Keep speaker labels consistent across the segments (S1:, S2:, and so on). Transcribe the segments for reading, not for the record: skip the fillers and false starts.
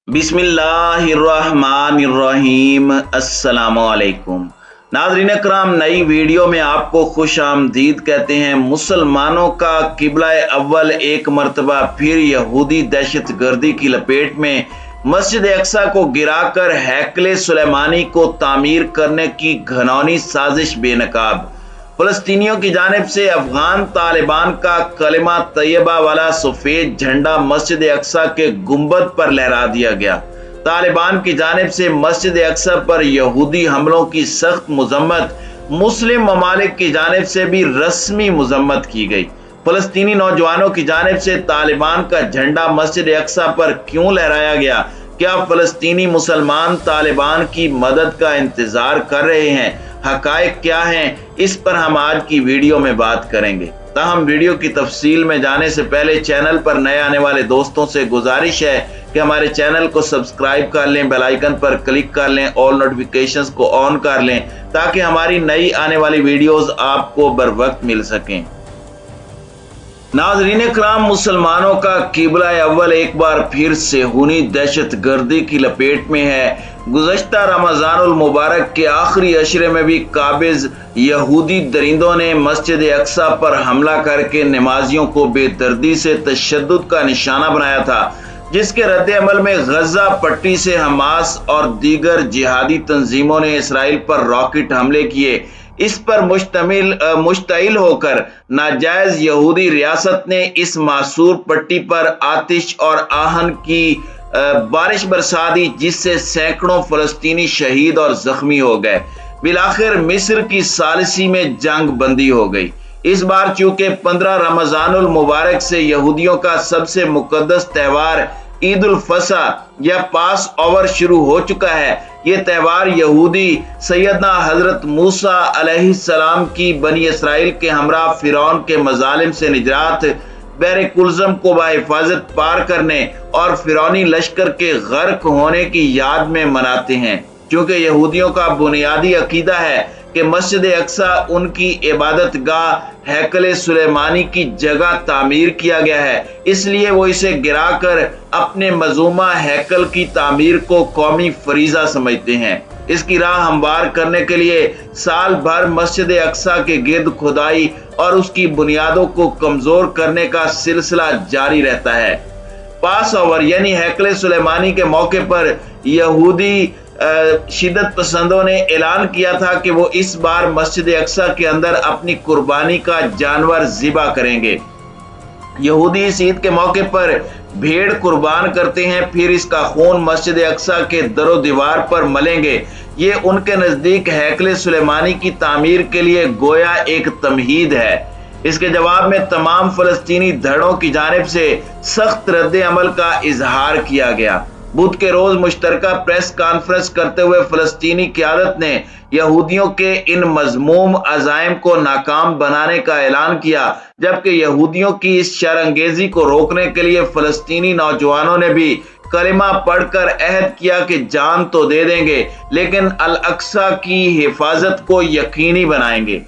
S1: बिस्मिल्लाहिर्रहमानिर्रहीम। अस्सलामुअलैकुम नाज़रीन कराम, नई वीडियो में आपको खुश आमदीद कहते हैं। मुसलमानों का किबला अव्वल एक मरतबा फिर यहूदी दहशत गर्दी की लपेट में मस्जिद अक्सा को गिराकर हैकले सुलेमानी को तामीर करने की घिनौनी साजिश बेनकाब। फलस्तीनियों की जानिब से अफगान तालिबान का कलिमा तैयबा वाला सफेद झंडा मस्जिद अक्सा के गुंबद पर लहरा दिया गया। तालिबान की जानिब से मस्जिद अक्सा पर यहूदी हमलों की सख्त मजम्मत मुस्लिम ममालिक की जानिब से भी रस्मी मजम्मत की गई। फलस्तीनी नौजवानों की जानिब से तालिबान का झंडा मस्जिद अक्सा पर क्यों लहराया गया? क्या फलस्तीनी मुसलमान तालिबान की मदद का इंतजार कर रहे हैं? हकायक क्या हैं? इस पर हम आज की वीडियो में बात करेंगे। ताहम वीडियो की तफसील में जाने से पहले चैनल पर नए आने वाले दोस्तों से गुजारिश है कि हमारे चैनल को सब्सक्राइब कर लें, बेल आइकन पर क्लिक कर लें, ऑल नोटिफिकेशंस को ऑन कर लें ताकि हमारी नई आने वाली वीडियोस आपको बर वक्त मिल सकें। नाज़रीन कराम, मुसलमानों का किबला अव्वल एक बार फिर सेहूनी दहशत गर्दी की लपेट में है। गुज़श्ता रमज़ानुल मुबारक के आखिरी अशरे में भी काबिज यहूदी दरिंदों ने मस्जिद अक्सा पर हमला करके नमाजियों को बेदर्दी से तशद्दुद का निशाना बनाया था, जिसके रद्द अमल में गजा पट्टी से हमास और दीगर जिहादी तंजीमों ने इसराइल पर रॉकेट हमले किए। इस पर मुश्तइल होकर नाजायज यहूदी रियासत ने इस मासूर पट्टी पर आतिश और आहन की बारिश बरसा दी, जिससे सैकड़ों फलस्तीनी शहीद और जख्मी हो गए। बिलाखिर मिस्र की सालिसी में जंग बंदी हो गई। इस बार चूंकि 15 रमजानुल मुबारक से यहूदियों का सबसे मुकद्दस त्यौहार ईद उल फसा या पास ओवर शुरू हो चुका है। ये त्यौहार यहूदी सैयदना हजरत मूसा अलैहिस्सलाम की बनी इसराइल के हमरा फिरौन के मजालिम से निजात, बहरे कुलज़म को बाहिफाजत पार करने और फिरौनी लश्कर के गर्क होने की याद में मनाते हैं। क्योंकि यहूदियों का बुनियादी अकीदा है कि मस्जिद अक्सा उनकी इबादत गाह हैकले सुलेमानी की जगह तामीर किया गया है, इसलिए वो इसे गिराकर अपने मजूमा हैकल की तामीर को कौमी फरीजा समझते हैं। इसकी राह हमवार करने के लिए साल भर मस्जिद अक्सा के गिर्द खुदाई और उसकी बुनियादों को कमजोर करने का सिलसिला जारी रहता है। पास ओवर यानी हैकले सुलेमानी के मौके पर यहूदी शिदत पसंदों ने ऐलान किया था कि वो इस बार मस्जिद अक्सा के अंदर अपनी कुर्बानी का जानवर ज़िबा करेंगे। यहूदी इस ईद के मौके पर भेड़ कुर्बान करते हैं, फिर इसका खून मस्जिद अक्सा के दरो दीवार पर मलेंगे। ये उनके नजदीक हैकले सुलेमानी की तामीर के लिए गोया एक तमहीद है। इसके जवाब में तमाम फलस्तीनी धड़ों की जानिब से सख्त रद्द अमल का इजहार किया गया। बुध के रोज मुश्तरका प्रेस कॉन्फ्रेंस करते हुए फलस्तीनी क़यादत ने यहूदियों के इन मज़मूम अज़ाइम को नाकाम बनाने का ऐलान किया, जबकि यहूदियों की इस शरअंगेजी को रोकने के लिए फलस्तीनी नौजवानों ने भी कलिमा पढ़कर अहद किया कि जान तो दे देंगे लेकिन अल अक्सा की हिफाजत को यकीनी बनाएंगे।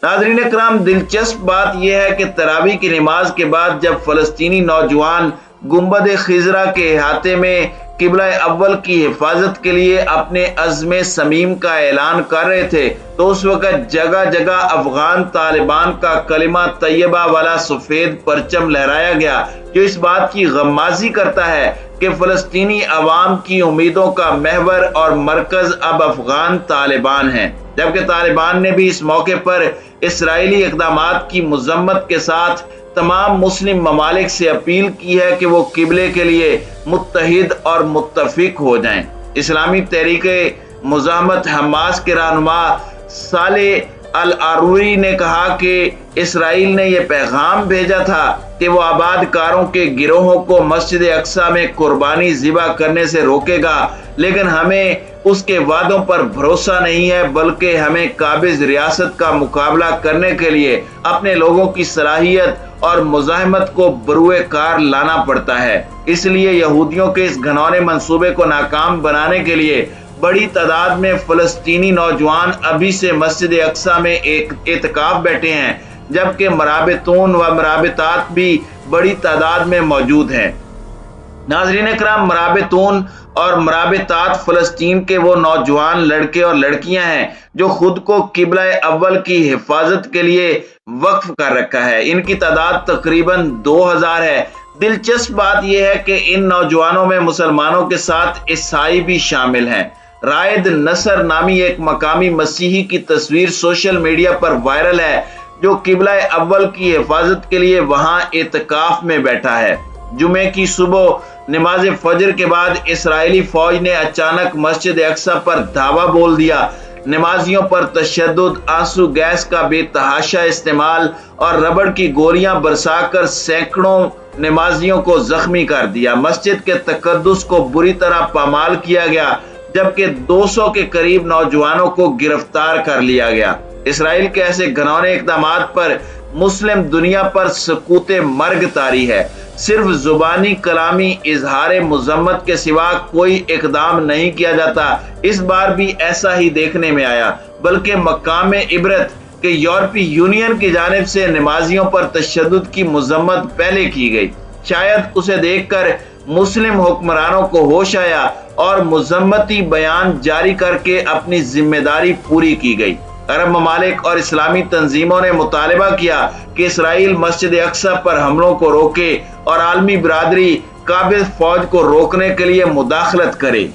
S1: नाज़रीन कराम, दिलचस्प बात यह है कि तरावी की नमाज के बाद जब फलस्तीनी नौजवान गुंबद खिजरा के अहाते में किबला अव्वल की हिफाजत के लिए अपने अज़्म समीम का ऐलान कर रहे थे, तो उस वक्त जगह जगह अफगान तालिबान का कलिमा तैयबा वाला सफेद परचम लहराया गया, जो इस बात की गम्माज़ी करता है कि फलस्तीनी अवाम की उम्मीदों का महवर और मरकज अब अफगान तालिबान है। जबकि तालिबान ने भी इस मौके पर इसराइली इक़दामात की मज़म्मत के साथ तमाम मुस्लिम ममालिक से अपील की है कि वो किबले के लिए मुत्तहिद और मुत्तफिक हो जाएं। इस्लामी तहरीके मुज़ाहमत हमास के रहनुमा साले अल आरूरी ने कहा कि इसराइल ने यह पैगाम भेजा था कि वो आबादकारों के गिरोहों को मस्जिद अक्सा में कुर्बानी ज़िबा करने से रोकेगा, लेकिन हमें उसके वादों पर भरोसा नहीं है, बल्कि हमें काबिज रियासत का मुकाबला करने के लिए अपने लोगों की सलाहियत और मुज़ाहमत को बरूए कार लाना पड़ता है। इसलिए यहूदियों के इस घनौने मंसूबे को नाकाम बनाने के लिए बड़ी तादाद में फलस्तीनी नौजवान अभी से मस्जिद अक्सा में एक एतकाफ बैठे हैं, जबकि मराबितून व मराबितात भी बड़ी तादाद में मौजूद हैं। नाज़रीन इकराम, मराबतून और मराबतात फ़लस्तीन के वो नौजवान लड़के और लड़कियां हैं जो खुद को किबला अव्वल की हिफाजत के लिए वक्फ कर रखा है। इनकी तादाद तकरीबन 2000 है। दिलचस्प बात यह है कि इन नौजवानों में मुसलमानों के साथ ईसाई भी शामिल हैं। रायद नसर नामी एक मकामी मसीही की तस्वीर सोशल मीडिया पर वायरल है जो किबला अव्वल की हिफाजत के लिए वहां एतकाफ में बैठा है। जुमे की सुबह नमाज फजर के बाद इसराइली फौज ने अचानक मस्जिद अक्सा पर धावा बोल दिया। नमाजियों पर तशद्दुद, आंसू गैस का बेतहाशा इस्तेमाल और रबड़ की गोलियां बरसाकर सैकड़ों नमाजियों को जख्मी कर दिया। मस्जिद के तकद्दुस को बुरी तरह पामाल किया गया, जबकि 200 के करीब नौजवानों को गिरफ्तार कर लिया गया। इसराइल के ऐसे घिनौने इक़दामात पर मुस्लिम दुनिया पर सकूते मर्ग तारी है। सिर्फ जुबानी कलामी इजहार मुजम्मत के सिवा कोई इकदाम नहीं किया जाता। इस बार भी ऐसा ही देखने में आया, बल्कि मकाम इबरत के यूरोपीय यूनियन की जानिब से नमाजियों पर तशद्दुद की मुजम्मत पहले की गई। शायद उसे देखकर मुस्लिम हुक्मरानों को होश आया और मुजम्मती बयान जारी करके अपनी जिम्मेदारी पूरी की गई। अरब ममालिक और इस्लामी तंजीमों ने मुतालबा किया कि इसराइल मस्जिद अक्सा पर हमलों को रोके और आलमी बिरादरी काबिज फौज को रोकने के लिए मुदाखलत करे।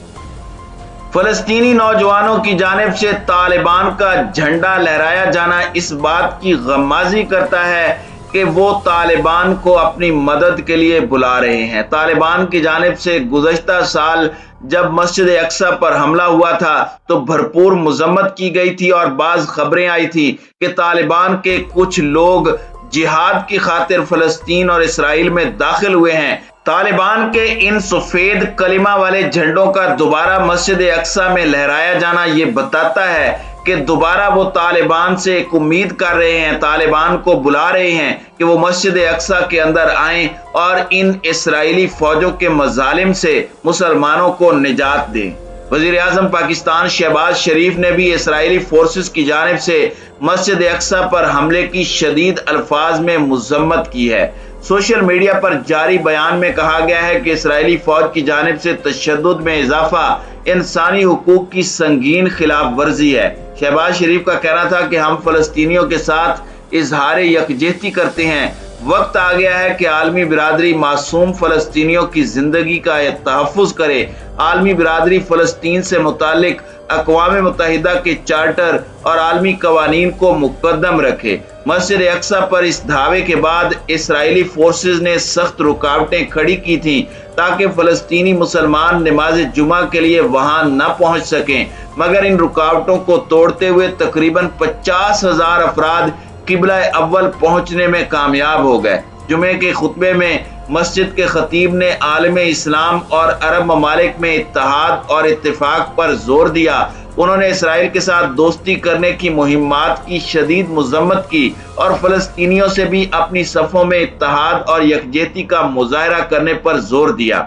S1: फलस्तीनी नौजवानों की जानिब से तालिबान का झंडा लहराया जाना इस बात की गम्माजी करता है कि वो तालिबान को अपनी मदद के लिए बुला रहे हैं। तालिबान की जानिब से गुज़श्ता साल जब मस्जिद अक्सा पर हमला हुआ था तो भरपूर मुजम्मत की गई थी और बाज खबरें आई थी कि तालिबान के कुछ लोग जिहाद की खातिर फलस्तीन और इसराइल में दाखिल हुए हैं। तालिबान के इन सफेद कलिमा वाले झंडों का दोबारा मस्जिद अक्सा में लहराया जाना ये बताता है कि दोबारा वो तालिबान से एक उम्मीद कर रहे हैं, तालिबान को बुला रहे हैं कि वो मस्जिद अक्सा के अंदर आएं और इन इसराइली फौजों के मजालिम से मुसलमानों को निजात दें। वजीर आजम पाकिस्तान शहबाज शरीफ ने भी इसराइली फोर्सेस की जानिब से मस्जिद अक्सा पर हमले की शदीद अल्फाज में मुजम्मत की है। सोशल मीडिया पर जारी बयान में कहा गया है कि इसराइली फौज की जानिब से तशद्दुद में इजाफा इंसानी हुकूक की संगीन खिलाफ वर्जी है। शहबाज शरीफ का कहना था कि हम फलस्तीनियों के साथ इजहार यकजहती करते हैं। वक्त आ गया है कि आलमी बिरादरी मासूम फलस्तीनियों की जिंदगी का तहफ़्फ़ुज़ करे। आलमी बिरादरी फलस्तीन से मुतालिक अक़वाम मुत्तहिदा के चार्टर और आलमी कवानीन को मुकद्दम रखे। मस्जिद अक्सा पर इस धावे के बाद इसराइली फोर्सेस ने सख्त रुकावटें खड़ी की थी ताकि फलस्तीनी मुसलमान नमाज जुमा के लिए वहां न पहुंच सकें, मगर इन रुकावटों को तोड़ते हुए तकरीबन 50,000 अफराद किबला अव्वल पहुंचने में कामयाब हो गए। जुमे के खुतबे में मस्जिद के खतीब ने आलम इस्लाम और अरब ममालिक में इत्तेहाद और इत्तेफाक पर जोर दिया। उन्होंने इसराइल के साथ दोस्ती करने की मुहिम्मात की शदीद मजम्मत की और फलस्तीनियों से भी अपनी सफ़ों में इत्तेहाद और यकजहती का मुजाहरा करने पर जोर दिया।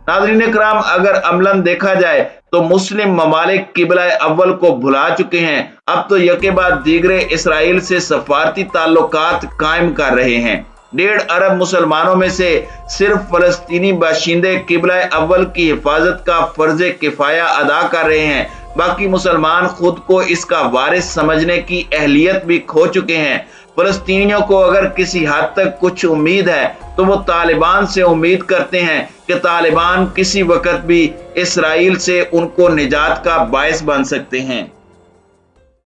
S1: नाज़रीन इकराम, अगर अमलन देखा जाए तो मुस्लिम ममालिक किबला अव्वल को भुला चुके हैं। अब तो यके बाद दीगरे इसराइल से सफारती ताल्लुकात कायम कर रहे हैं। 1.5 अरब मुसलमानों में से सिर्फ फलस्तीनी बाशिंदे किबला अव्वल की हिफाजत का फर्ज किफाया अदा कर रहे हैं। बाकी मुसलमान खुद को इसका वारिस समझने की अहलियत भी खो चुके हैं। फलस्तीनियों को अगर किसी हद तक कुछ उम्मीद है तो वो तालिबान से उम्मीद करते हैं कि तालिबान किसी वक्त भी इसराइल से उनको निजात का बायस बन सकते हैं।